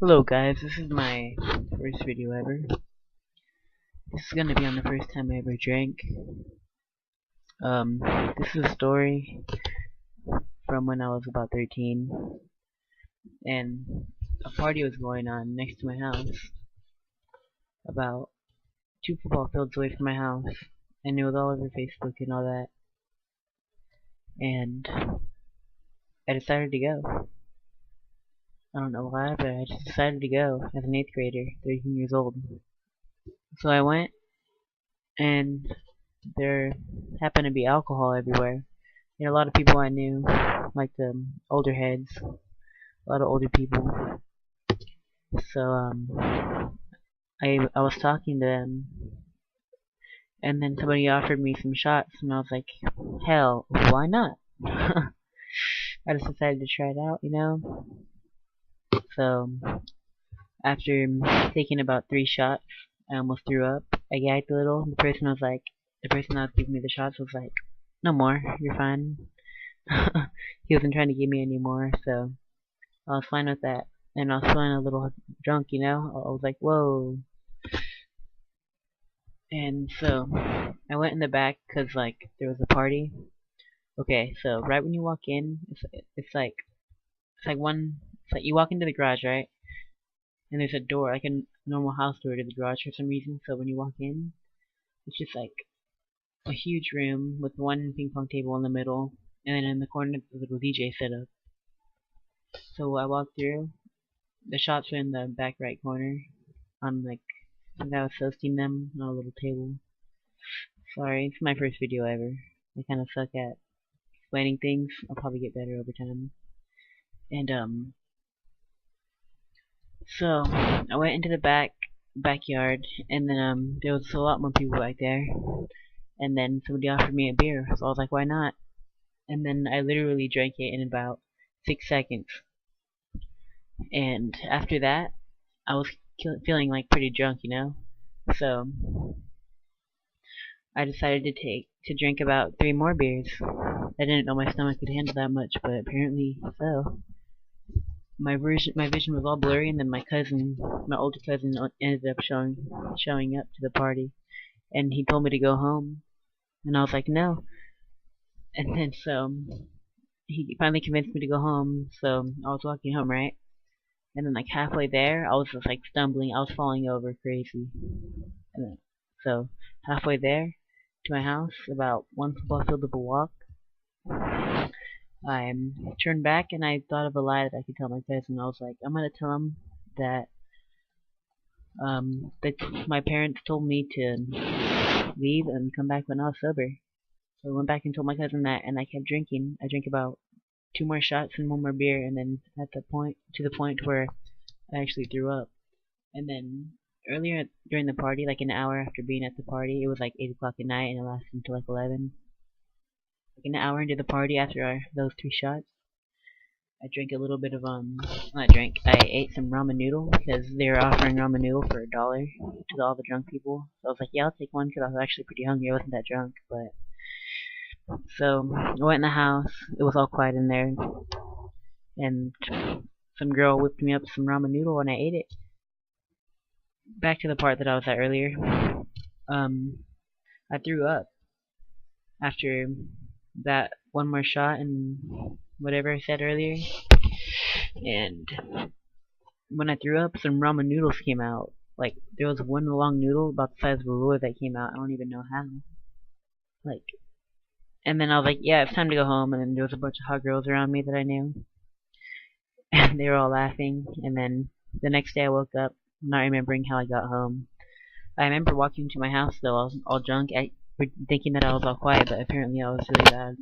Hello guys, this is my first video ever. This is gonna be on the first time I ever drank. This is a story from when I was about 13, and a party was going on next to my house, about 2 football fields away from my house, and it was all over Facebook and all that, and I decided to go. I don't know why, but I just decided to go as an 8th grader, 13 years old. So I went, and there happened to be alcohol everywhere. And a lot of people I knew, like the older heads, a lot of older people. So I was talking to them, and then somebody offered me some shots, and I was like, hell, why not? I just decided to try it out. So after taking about 3 shots, I almost threw up. I gagged a little. The person that was giving me the shots was like, no more, you're fine. He wasn't trying to give me any more, so I was fine with that. And I was feeling a little drunk. I was like, whoa. And so I went in the back because like there was a party. Okay, so right when you walk in, it's like you walk into the garage, right? And there's a door, like a normal house door to the garage for some reason. So when you walk in, it's just like a huge room with one ping pong table in the middle, and then in the corner there's a little DJ setup. So I walked through. The shots were in the back right corner, on like I think I was hosting them on a little table. Sorry, it's my first video ever. I kind of suck at explaining things. I'll probably get better over time. And so I went into the backyard, and then there was a lot more people back there. And then somebody offered me a beer, so I was like, why not? And then I literally drank it in about 6 seconds. And after that, I was feeling like pretty drunk. So I decided to drink about 3 more beers. I didn't know my stomach could handle that much, but apparently so. My vision was all blurry, and then my older cousin, ended up showing up to the party, and he told me to go home, and I was like, no. And then so he finally convinced me to go home, so I was walking home, right? And then like halfway there, I was just like stumbling, I was falling over crazy. And then, so halfway there to my house, about 1 football field of a walk, I turned back and I thought of a lie that I could tell my cousin. I was like, I'm gonna tell him that my parents told me to leave and come back when I was sober. So I went back and told my cousin that, and I kept drinking. I drank about 2 more shots and 1 more beer, and then to the point where I actually threw up. And then earlier during the party, like an hour after being at the party, it was like 8 o'clock at night, and it lasted until like 11. Like an hour into the party after those 3 shots, I drank a little bit of I ate some ramen noodle because they were offering ramen noodle for $1 to all the drunk people. So I was like, yeah, I'll take one because I was actually pretty hungry. I wasn't that drunk, but so I went in the house. It was all quiet in there, and some girl whipped me up some ramen noodle and I ate it. Back to the part that I was at earlier. I threw up after that 1 more shot and whatever I said earlier. And when I threw up, some ramen noodles came out. Like, there was one long noodle about the size of a ruler that came out. I don't even know how. Like, and then I was like, yeah, it's time to go home. And then there was a bunch of hot girls around me that I knew. And they were all laughing. And then the next day I woke up, not remembering how I got home. I remember walking to my house, though. I was all drunk, thinking that I was all quiet, but apparently I was really bad.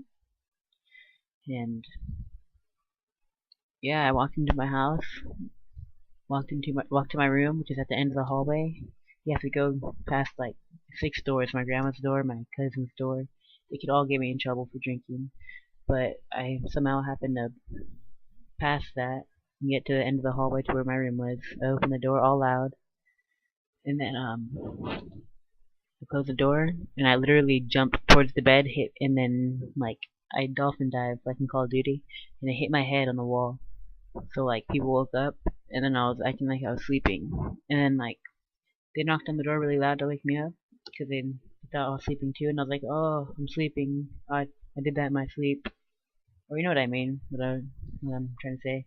And yeah, I walked into my house, walked to my room, which is at the end of the hallway. You have to go past like 6 doors: my grandma's door, my cousin's door. They could all get me in trouble for drinking, but I somehow happened to pass that and get to the end of the hallway to where my room was. I opened the door all loud, and then I closed the door, and I literally jumped towards the bed, and then like I dolphin dived like in Call of Duty, and I hit my head on the wall. So like people woke up, and then I was acting like I was sleeping, and then like they knocked on the door really loud to wake me up because they thought I was sleeping too, and I was like, oh, I'm sleeping. I did that in my sleep. Or you know what I mean? What I'm trying to say.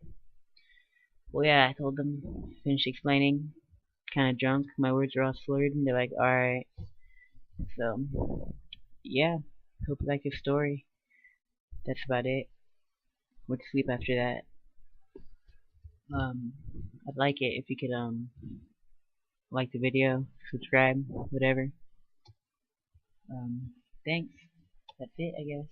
Well, yeah, I told them, finished explaining, kind of drunk. My words were all slurred, and they're like, alright. So, yeah, hope you like the story. That's about it. Went to sleep after that. I'd like it if you could, like the video, subscribe, whatever. Thanks. That's it, I guess.